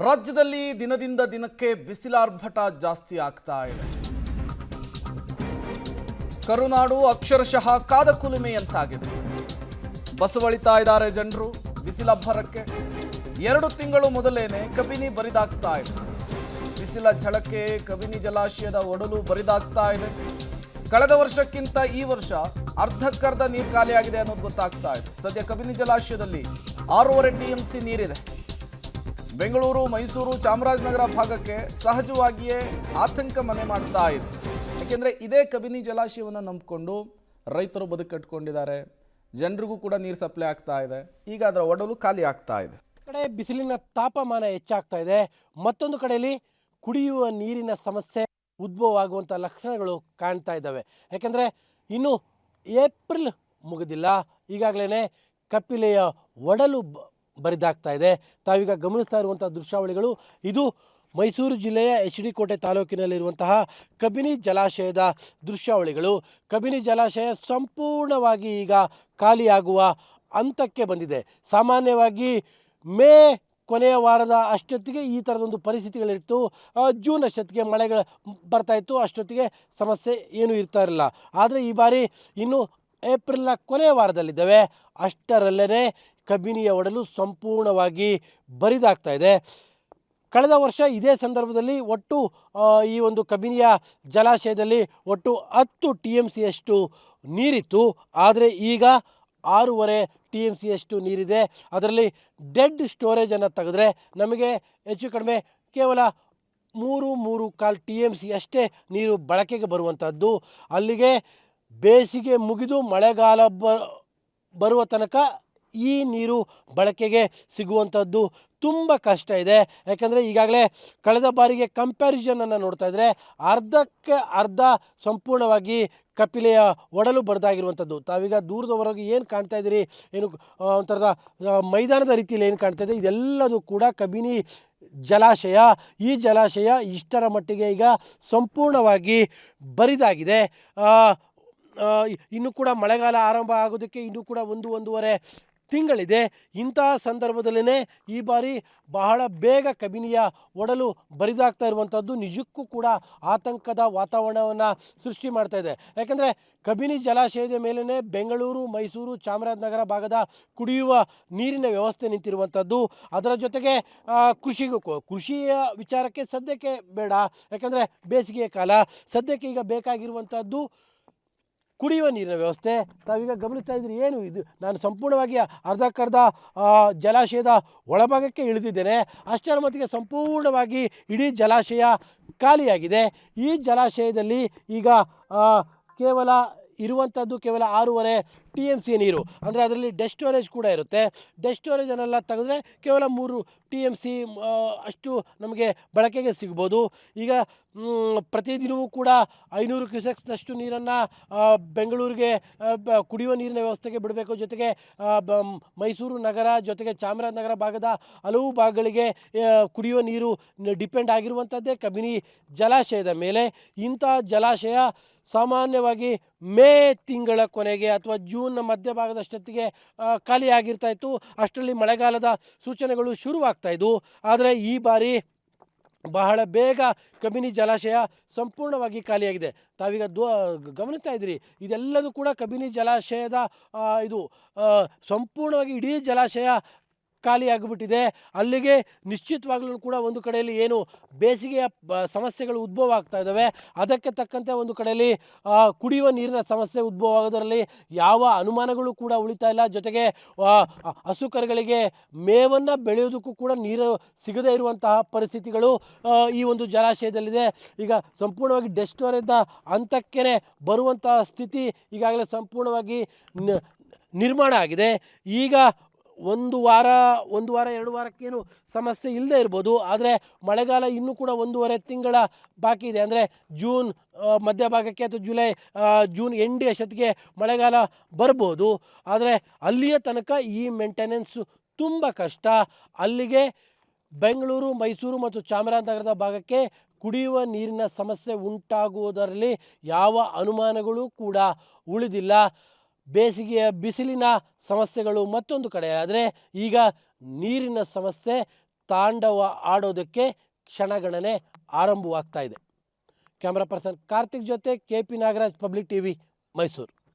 ರಾಜ್ಯದಲ್ಲಿ ದಿನದಿಂದ ದಿನಕ್ಕೆ ಬಿಸಿಲಾರ್ಭಟ ಜಾಸ್ತಿ ಆಗ್ತಾ ಇದೆ. ಕರುನಾಡು ಅಕ್ಷರಶಃ ಕಾದ ಕುಲುಮೆಯಂತಾಗಿದೆ. ಬಸವಳಿತಾ ಇದ್ದಾರೆ ಜನರು ಬಿಸಿಲಬ್ಬರಕ್ಕೆ. 2 ತಿಂಗಳು ಮೊದಲೇನೆ ಕಬಿನಿ ಬರಿದಾಗ್ತಾ ಇದೆ. ಬಿಸಿಲ ಝಳಕ್ಕೆ ಕಬಿನಿ ಜಲಾಶಯದ ಒಡಲು ಬರಿದಾಗ್ತಾ ಇದೆ. ಕಳೆದ ವರ್ಷಕ್ಕಿಂತ ಈ ವರ್ಷ ಅರ್ಧಕ್ಕರ್ಧ ನೀರು ಖಾಲಿಯಾಗಿದೆ ಅನ್ನೋದು ಗೊತ್ತಾಗ್ತಾ ಇದೆ. ಸದ್ಯ ಕಬಿನಿ ಜಲಾಶಯದಲ್ಲಿ 6.5 TMC ನೀರಿದೆ. ಬೆಂಗಳೂರು, ಮೈಸೂರು, ಚಾಮರಾಜನಗರ ಭಾಗಕ್ಕೆ ಸಹಜವಾಗಿಯೇ ಆತಂಕ ಮನೆ ಮಾಡ್ತಾ ಇದೆ. ಯಾಕೆಂದರೆ ಇದೇ ಕಬಿನಿ ಜಲಾಶಯವನ್ನು ನಂಬಿಕೊಂಡು ರೈತರು ಬದುಕು ಕಟ್ಕೊಂಡಿದ್ದಾರೆ. ಜನರಿಗೂ ಕೂಡ ನೀರು ಸಪ್ಲೈ ಆಗ್ತಾ ಇದೆ. ಈಗ ಅದರ ಒಡಲು ಖಾಲಿ ಆಗ್ತಾ ಇದೆ. ಕಡೆ ಬಿಸಿಲಿನ ತಾಪಮಾನ ಹೆಚ್ಚಾಗ್ತಾ ಇದೆ. ಮತ್ತೊಂದು ಕಡೆಯಲ್ಲಿ ಕುಡಿಯುವ ನೀರಿನ ಸಮಸ್ಯೆ ಉದ್ಭವ ಆಗುವಂಥ ಲಕ್ಷಣಗಳು ಕಾಣ್ತಾ ಇದ್ದಾವೆ. ಯಾಕೆಂದರೆ ಇನ್ನು ಏಪ್ರಿಲ್ ಮುಗಿದಿಲ್ಲ, ಈಗಾಗಲೇ ಕಪಿಲೆಯ ಒಡಲು ಬರಿದಾಗ್ತಾ ಇದೆ. ತಾವೀಗ ಗಮನಿಸ್ತಾ ಇರುವಂಥ ದೃಶ್ಯಾವಳಿಗಳು ಇದು ಮೈಸೂರು ಜಿಲ್ಲೆಯ HD ಕೋಟೆ ತಾಲೂಕಿನಲ್ಲಿರುವಂತಹ ಕಬಿನಿ ಜಲಾಶಯದ ದೃಶ್ಯಾವಳಿಗಳು. ಕಬಿನಿ ಜಲಾಶಯ ಸಂಪೂರ್ಣವಾಗಿ ಈಗ ಖಾಲಿಯಾಗುವ ಹಂತಕ್ಕೆ ಬಂದಿದೆ. ಸಾಮಾನ್ಯವಾಗಿ ಮೇ ಕೊನೆಯ ವಾರದ ಅಷ್ಟೊತ್ತಿಗೆ ಈ ಥರದೊಂದು ಪರಿಸ್ಥಿತಿಗಳಿತ್ತು. ಜೂನ್ ಅಷ್ಟೊತ್ತಿಗೆ ಮಳೆಗಳು ಬರ್ತಾಯಿತ್ತು, ಅಷ್ಟೊತ್ತಿಗೆ ಸಮಸ್ಯೆ ಏನೂ ಇರ್ತಾ ಇರಲಿಲ್ಲ. ಆದರೆ ಈ ಬಾರಿ ಇನ್ನು ಏಪ್ರಿಲ್ನ ಕೊನೆಯ ವಾರದಲ್ಲಿದ್ದಾವೆ. ಅಷ್ಟರಲ್ಲೇ ಕಬಿನಿಯ ಒಡಲು ಸಂಪೂರ್ಣವಾಗಿ ಬರಿದಾಗ್ತಾ ಇದೆ. ಕಳೆದ ವರ್ಷ ಇದೇ ಸಂದರ್ಭದಲ್ಲಿ ಒಟ್ಟು ಈ ಒಂದು ಕಬಿನಿಯ ಜಲಾಶಯದಲ್ಲಿ ಒಟ್ಟು 10 TMCಯಷ್ಟು ನೀರಿತ್ತು. ಆದರೆ ಈಗ 6.5 TMCಯಷ್ಟು ನೀರಿದೆ. ಅದರಲ್ಲಿ ಡೆಡ್ ಸ್ಟೋರೇಜನ್ನು ತೆಗೆದ್ರೆ ನಮಗೆ ಹೆಚ್ಚು ಕಡಿಮೆ ಕೇವಲ 3.25 TMC ಅಷ್ಟೇ ನೀರು ಬಳಕೆಗೆ ಬರುವಂಥದ್ದು. ಅಲ್ಲಿಗೆ ಬೇಸಿಗೆ ಮುಗಿದು ಮಳೆಗಾಲ ಬರುವ ತನಕ ಈ ನೀರು ಬಳಕೆಗೆ ಸಿಗುವಂಥದ್ದು ತುಂಬ ಕಷ್ಟ ಇದೆ. ಯಾಕಂದರೆ ಈಗಾಗಲೇ ಕಳೆದ ಬಾರಿಗೆ ಕಂಪ್ಯಾರಿಸನನ್ನು ನೋಡ್ತಾ ಇದ್ದರೆ ಅರ್ಧಕ್ಕೆ ಅರ್ಧ ಸಂಪೂರ್ಣವಾಗಿ ಕಪಿಲೆಯ ಒಡಲು ಬರೆದಾಗಿರುವಂಥದ್ದು. ತಾವೀಗ ದೂರದವರೆಗೆ ಏನು ಕಾಣ್ತಾ ಇದ್ದೀರಿ, ಏನು ಒಂಥರದ ಮೈದಾನದ ರೀತಿಯಲ್ಲಿ ಏನು ಕಾಣ್ತಾ ಇದೆ, ಇದೆಲ್ಲದೂ ಕೂಡ ಕಬಿನಿ ಜಲಾಶಯ. ಈ ಜಲಾಶಯ ಇಷ್ಟರ ಮಟ್ಟಿಗೆ ಈಗ ಸಂಪೂರ್ಣವಾಗಿ ಬರಿದಾಗಿದೆ. ಇನ್ನೂ ಕೂಡ ಮಳೆಗಾಲ ಆರಂಭ ಆಗೋದಕ್ಕೆ ಇನ್ನೂ ಕೂಡ 1-1.5 ತಿಂಗಳಿದೆ. ಇಂತಹ ಸಂದರ್ಭದಲ್ಲೇ ಈ ಬಾರಿ ಬಹಳ ಬೇಗ ಕಬಿನಿಯ ಒಡಲು ಬರಿದಾಗ್ತಾ ಇರುವಂಥದ್ದು ನಿಜಕ್ಕೂ ಕೂಡ ಆತಂಕದ ವಾತಾವರಣವನ್ನು ಸೃಷ್ಟಿ ಮಾಡ್ತಾ ಇದೆ. ಯಾಕಂದರೆ ಕಬಿನಿ ಜಲಾಶಯದ ಮೇಲೇ ಬೆಂಗಳೂರು, ಮೈಸೂರು, ಚಾಮರಾಜನಗರ ಭಾಗದ ಕುಡಿಯುವ ನೀರಿನ ವ್ಯವಸ್ಥೆ ನಿಂತಿರುವಂಥದ್ದು. ಅದರ ಜೊತೆಗೆ ಕೃಷಿಯ ವಿಚಾರಕ್ಕೆ ಸದ್ಯಕ್ಕೆ ಬೇಡ, ಯಾಕಂದರೆ ಬೇಸಿಗೆಯ ಕಾಲ. ಸದ್ಯಕ್ಕೆ ಈಗ ಬೇಕಾಗಿರುವಂಥದ್ದು ಕುಡಿಯುವ ನೀರಿನ ವ್ಯವಸ್ಥೆ. ತಾವೀಗ ಗಮನಿಸ್ತಾ ಇದ್ದೀರಿ, ಏನು ಇದು, ನಾನು ಸಂಪೂರ್ಣವಾಗಿ ಅರ್ಧಕ್ಕರ್ಧ ಜಲಾಶಯದ ಒಳಭಾಗಕ್ಕೆ ಇಳಿದಿದ್ದೇನೆ. ಅಷ್ಟರ ಮಟ್ಟಿಗೆ ಸಂಪೂರ್ಣವಾಗಿ ಇಡೀ ಜಲಾಶಯ ಖಾಲಿಯಾಗಿದೆ. ಈ ಜಲಾಶಯದಲ್ಲಿ ಈಗ ಕೇವಲ ಇರುವಂಥದ್ದು ಕೇವಲ 6.5 TMC ನೀರು. ಅಂದರೆ ಅದರಲ್ಲಿ ಡೆಡ್ ಸ್ಟೋರೇಜ್ ಕೂಡ ಇರುತ್ತೆ. ಡೆಡ್ ಸ್ಟೋರೇಜನ್ನೆಲ್ಲ ತೆಗೆದ್ರೆ ಕೇವಲ 3 TMC ಅಷ್ಟು ನಮಗೆ ಬಳಕೆಗೆ ಸಿಗ್ಬೋದು. ಈಗ ಪ್ರತಿದಿನವೂ ಕೂಡ 500 ಕ್ಯೂಸೆಕ್ಸ್ನಷ್ಟು ನೀರನ್ನು ಬೆಂಗಳೂರಿಗೆ ಕುಡಿಯುವ ನೀರಿನ ವ್ಯವಸ್ಥೆಗೆ ಬಿಡಬೇಕು. ಜೊತೆಗೆ ಮೈಸೂರು ನಗರ ಜೊತೆಗೆ ಚಾಮರಾಜನಗರ ಭಾಗದ ಹಲವು ಭಾಗಗಳಿಗೆ ಕುಡಿಯುವ ನೀರು ಡಿಪೆಂಡ್ ಆಗಿರುವಂಥದ್ದೇ ಕಬಿನಿ ಜಲಾಶಯದ ಮೇಲೆ. ಇಂಥ ಜಲಾಶಯ ಸಾಮಾನ್ಯವಾಗಿ ಮೇ ತಿಂಗಳ ಕೊನೆಗೆ ಅಥವಾ ಜೂನ್ನ ಮಧ್ಯಭಾಗದಷ್ಟೊತ್ತಿಗೆ ಖಾಲಿಯಾಗಿರ್ತಾ ಇತ್ತು. ಅಷ್ಟರಲ್ಲಿ ಮಳೆಗಾಲದ ಸೂಚನೆಗಳು ಶುರುವಾಗ್ತಾಯಿದ್ವು. ಆದರೆ ಈ ಬಾರಿ ಬಹಳ ಬೇಗ ಕಬಿನಿ ಜಲಾಶಯ ಸಂಪೂರ್ಣವಾಗಿ ಖಾಲಿಯಾಗಿದೆ. ತಾವೀಗ ಗಮನಿಸ್ತಾ ಇದ್ದೀರಿ, ಇದೆಲ್ಲದೂ ಕೂಡ ಕಬಿನಿ ಜಲಾಶಯದ ಇದು ಸಂಪೂರ್ಣವಾಗಿ ಇಡೀ ಜಲಾಶಯ ಖಾಲಿಯಾಗಿಬಿಟ್ಟಿದೆ. ಅಲ್ಲಿಗೆ ನಿಶ್ಚಿತವಾಗ್ಲೂ ಕೂಡ ಒಂದು ಕಡೆಯಲ್ಲಿ ಏನು ಬೇಸಿಗೆಯ ಸಮಸ್ಯೆಗಳು ಉದ್ಭವ ಆಗ್ತಾ ಇದ್ದಾವೆ, ಅದಕ್ಕೆ ತಕ್ಕಂತೆ ಒಂದು ಕಡೆಯಲ್ಲಿ ಕುಡಿಯುವ ನೀರಿನ ಸಮಸ್ಯೆ ಉದ್ಭವ ಆಗೋದರಲ್ಲಿ ಯಾವ ಅನುಮಾನಗಳು ಕೂಡ ಉಳಿತಾ ಇಲ್ಲ. ಜೊತೆಗೆ ಹಸು ಕರುಗಳಿಗೆ ಮೇವನ್ನು ಬೆಳೆಯೋದಕ್ಕೂ ಕೂಡ ನೀರು ಸಿಗದೇ ಇರುವಂತಹ ಪರಿಸ್ಥಿತಿಗಳು ಈ ಒಂದು ಜಲಾಶಯದಲ್ಲಿದೆ. ಈಗ ಸಂಪೂರ್ಣವಾಗಿ ಡೆಡ್ ಸ್ಟೋರೇಜ್ನ ಹಂತಕ್ಕೆ ಬರುವಂತಹ ಸ್ಥಿತಿ ಈಗಾಗಲೇ ಸಂಪೂರ್ಣವಾಗಿ ನಿರ್ಮಾಣ ಆಗಿದೆ. ಈಗ 1 ವಾರ 2 ವಾರಕ್ಕೇನು ಸಮಸ್ಯೆ ಇಲ್ಲದೆ ಇರ್ಬೋದು. ಆದರೆ ಮಳೆಗಾಲ ಇನ್ನೂ ಕೂಡ 1.5 ತಿಂಗಳ ಬಾಕಿ ಇದೆ. ಅಂದರೆ ಜೂನ್ ಮಧ್ಯಭಾಗಕ್ಕೆ ಅಥವಾ ಜೂನ್ ಎಂಡ್ ಅಷ್ಟೊತ್ತಿಗೆ ಮಳೆಗಾಲ ಬರ್ಬೋದು. ಆದರೆ ಅಲ್ಲಿಯ ತನಕ ಈ ಮೇಂಟೆನೆನ್ಸು ತುಂಬ ಕಷ್ಟ. ಅಲ್ಲಿಗೆ ಬೆಂಗಳೂರು, ಮೈಸೂರು ಮತ್ತು ಚಾಮರಾಜನಗರದ ಭಾಗಕ್ಕೆ ಕುಡಿಯುವ ನೀರಿನ ಸಮಸ್ಯೆ ಉಂಟಾಗುವುದರಲ್ಲಿ ಯಾವ ಅನುಮಾನಗಳು ಕೂಡ ಉಳಿದಿಲ್ಲ. ಬೇಸಿಗೆಯ ಬಿಸಿಲಿನ ಸಮಸ್ಯೆಗಳು ಮತ್ತೊಂದು ಕಡೆ ಆದರೆ ಈಗ ನೀರಿನ ಸಮಸ್ಯೆ ತಾಂಡವ ಆಡೋದಕ್ಕೆ ಕ್ಷಣಗಣನೆ ಆರಂಭವಾಗ್ತಾ ಇದೆ. ಕ್ಯಾಮ್ರಾ ಪರ್ಸನ್ ಕಾರ್ತಿಕ್ ಜೊತೆ KP Nagaraj, public TV, Mysuru.